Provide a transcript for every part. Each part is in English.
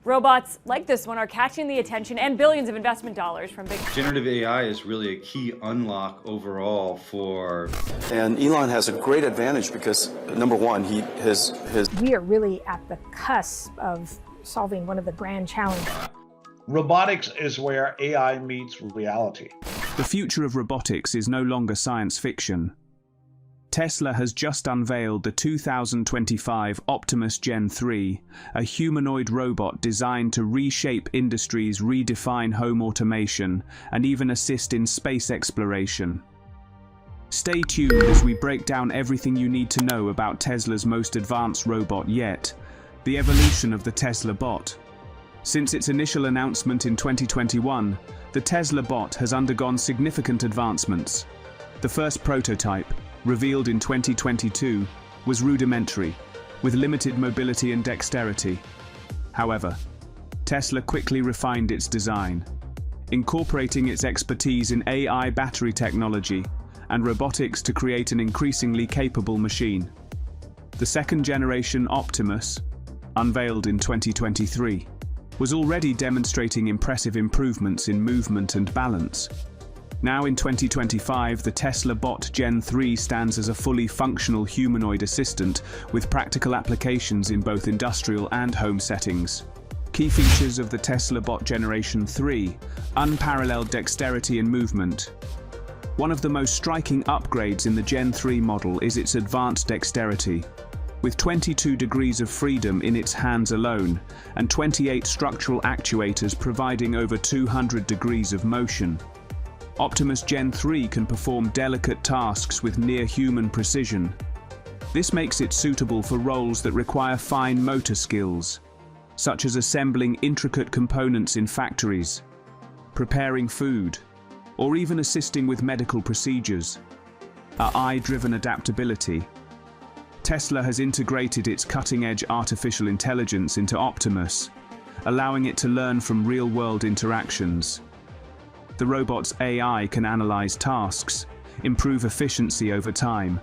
Robots like this one are catching the attention and billions of investment dollars from big... Generative AI is really a key unlock overall for... And Elon has a great advantage because, number one, We are really at the cusp of solving one of the grand challenges. Robotics is where AI meets reality. The future of robotics is no longer science fiction. Tesla has just unveiled the 2025 Optimus Gen 3, a humanoid robot designed to reshape industries, redefine home automation, and even assist in space exploration. Stay tuned as we break down everything you need to know about Tesla's most advanced robot yet, the evolution of the Tesla bot. Since its initial announcement in 2021, the Tesla bot has undergone significant advancements. The first prototype, revealed in 2022, was rudimentary, with limited mobility and dexterity. However, Tesla quickly refined its design, incorporating its expertise in AI battery technology and robotics to create an increasingly capable machine. The second-generation Optimus, unveiled in 2023, was already demonstrating impressive improvements in movement and balance. Now in 2025, the Tesla Bot Gen 3 stands as a fully functional humanoid assistant with practical applications in both industrial and home settings. Key features of the Tesla Bot Generation 3: unparalleled dexterity and movement. One of the most striking upgrades in the Gen 3 model is its advanced dexterity. With 22 degrees of freedom in its hands alone, and 28 structural actuators providing over 200 degrees of motion, Optimus Gen 3 can perform delicate tasks with near-human precision. This makes it suitable for roles that require fine motor skills, such as assembling intricate components in factories, preparing food, or even assisting with medical procedures. AI-driven adaptability. Tesla has integrated its cutting-edge artificial intelligence into Optimus, allowing it to learn from real-world interactions. The robot's AI can analyze tasks, improve efficiency over time,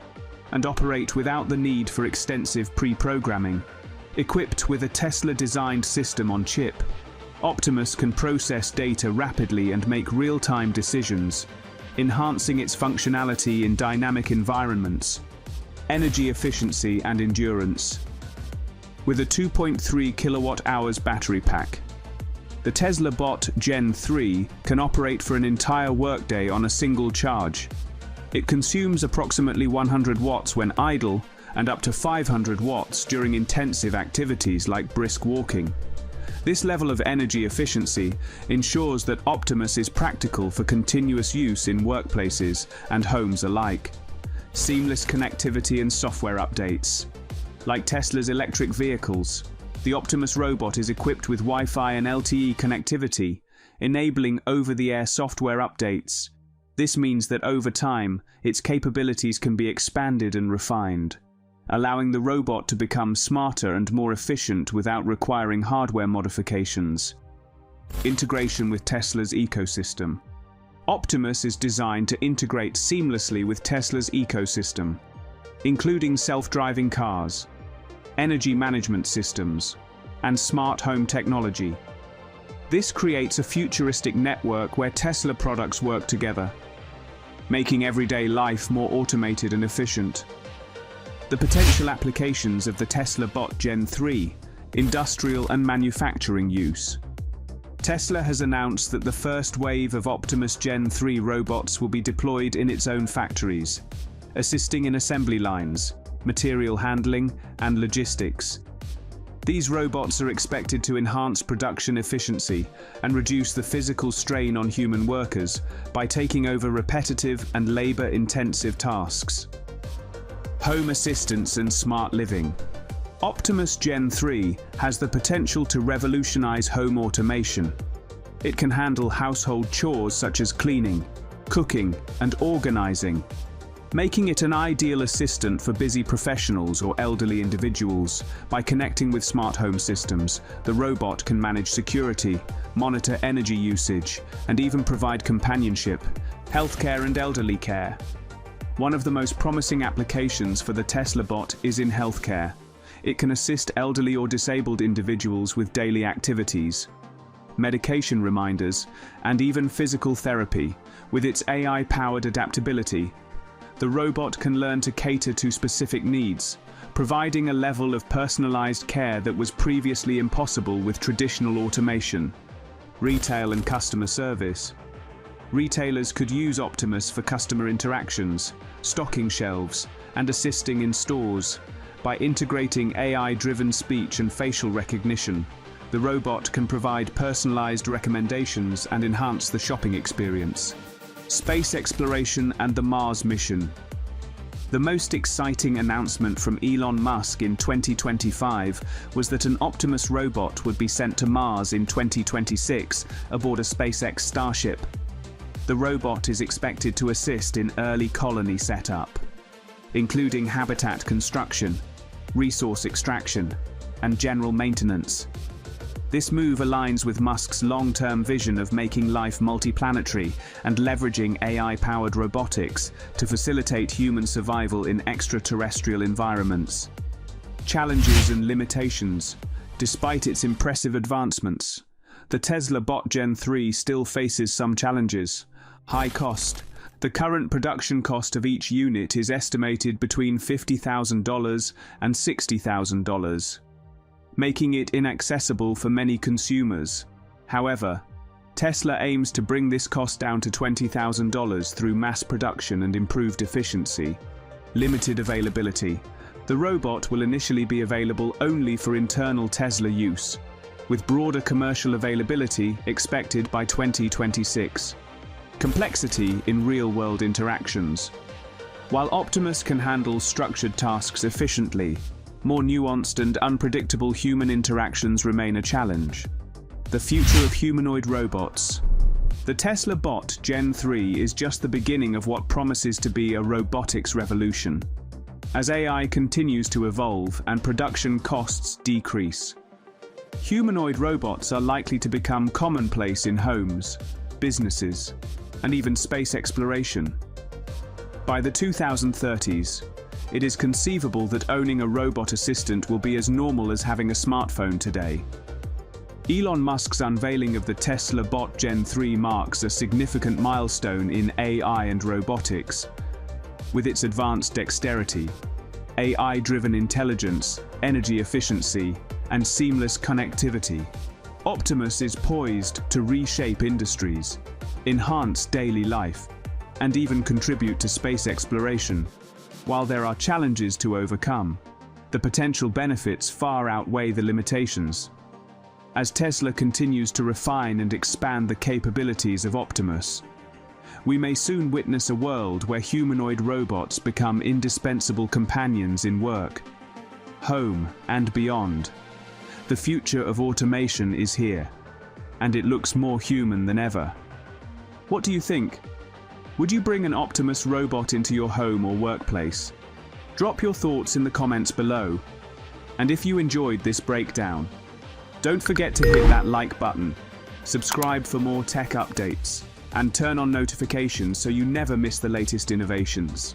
and operate without the need for extensive pre-programming. Equipped with a Tesla-designed system on chip, Optimus can process data rapidly and make real-time decisions, enhancing its functionality in dynamic environments, energy efficiency and endurance. With a 2.3 kilowatt-hours battery pack, the Tesla Bot Gen 3 can operate for an entire workday on a single charge. It consumes approximately 100 watts when idle and up to 500 watts during intensive activities like brisk walking. This level of energy efficiency ensures that Optimus is practical for continuous use in workplaces and homes alike. Seamless connectivity and software updates. Like Tesla's electric vehicles, the Optimus robot is equipped with Wi-Fi and LTE connectivity, enabling over-the-air software updates. This means that over time, its capabilities can be expanded and refined, allowing the robot to become smarter and more efficient without requiring hardware modifications. Integration with Tesla's ecosystem. Optimus is designed to integrate seamlessly with Tesla's ecosystem, including self-driving cars, energy management systems, and smart home technology. This creates a futuristic network where Tesla products work together, making everyday life more automated and efficient. The potential applications of the Tesla Bot Gen 3, industrial and manufacturing use. Tesla has announced that the first wave of Optimus Gen 3 robots will be deployed in its own factories, assisting in assembly lines, material handling, and logistics. These robots are expected to enhance production efficiency and reduce the physical strain on human workers by taking over repetitive and labor-intensive tasks. Home assistance and smart living. Optimus Gen 3 has the potential to revolutionize home automation. It can handle household chores such as cleaning, cooking, and organizing, making it an ideal assistant for busy professionals or elderly individuals. By connecting with smart home systems, the robot can manage security, monitor energy usage, and even provide companionship, healthcare, and elderly care. One of the most promising applications for the Tesla bot is in healthcare. It can assist elderly or disabled individuals with daily activities, medication reminders, and even physical therapy. With its AI-powered adaptability, the robot can learn to cater to specific needs, providing a level of personalized care that was previously impossible with traditional automation. Retail and customer service. Retailers could use Optimus for customer interactions, stocking shelves, and assisting in stores. By integrating AI-driven speech and facial recognition, the robot can provide personalized recommendations and enhance the shopping experience. Space exploration and the Mars mission. The most exciting announcement from Elon Musk in 2025 was that an Optimus robot would be sent to Mars in 2026 aboard a SpaceX Starship. The robot is expected to assist in early colony setup, including habitat construction, resource extraction, and general maintenance. This move aligns with Musk's long-term vision of making life multiplanetary and leveraging AI-powered robotics to facilitate human survival in extraterrestrial environments. Challenges and limitations. Despite its impressive advancements, the Tesla Bot Gen 3 still faces some challenges. High cost. The current production cost of each unit is estimated between $50,000 and $60,000, making it inaccessible for many consumers. However, Tesla aims to bring this cost down to $20,000 through mass production and improved efficiency. Limited availability. The robot will initially be available only for internal Tesla use, with broader commercial availability expected by 2026. Complexity in real-world interactions. While Optimus can handle structured tasks efficiently, more nuanced and unpredictable human interactions remain a challenge. The future of humanoid robots. The Tesla Bot Gen 3 is just the beginning of what promises to be a robotics revolution. As AI continues to evolve and production costs decrease, humanoid robots are likely to become commonplace in homes, businesses, and even space exploration. By the 2030s, it is conceivable that owning a robot assistant will be as normal as having a smartphone today. Elon Musk's unveiling of the Tesla Bot Gen 3 marks a significant milestone in AI and robotics. With its advanced dexterity, AI-driven intelligence, energy efficiency, and seamless connectivity, Optimus is poised to reshape industries, enhance daily life, and even contribute to space exploration. While there are challenges to overcome, the potential benefits far outweigh the limitations. As Tesla continues to refine and expand the capabilities of Optimus, we may soon witness a world where humanoid robots become indispensable companions in work, home, and beyond. The future of automation is here, and it looks more human than ever. What do you think? Would you bring an Optimus robot into your home or workplace? Drop your thoughts in the comments below. And if you enjoyed this breakdown, don't forget to hit that like button, subscribe for more tech updates, and turn on notifications so you never miss the latest innovations.